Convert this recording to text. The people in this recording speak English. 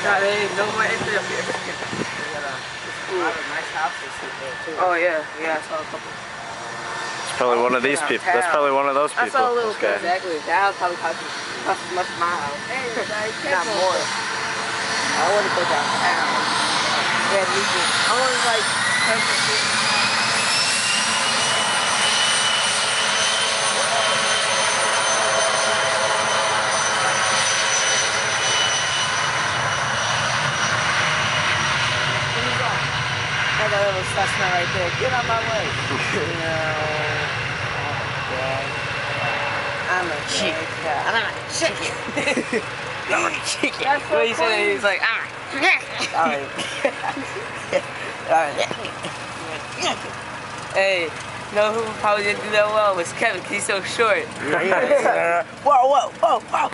Nah, there ain't no more entry up here. A lot of nice houses here too. Oh yeah, I saw a couple. It's probably one of these people. That's probably one of those people. I saw a little bit. Exactly. That house probably cost as much as my house. Hey, not more. I want to go downtown. Yeah, me too. I want to like 10%. I got a little suspect right there. Get out my way. No. I'm a chicken. I'm a chicken. I'm a chicken. That's so what he said, he's like, I'm a chicken. Alright. Hey, know who probably didn't do that well was Kevin, because he's so short. Whoa, whoa, whoa, whoa.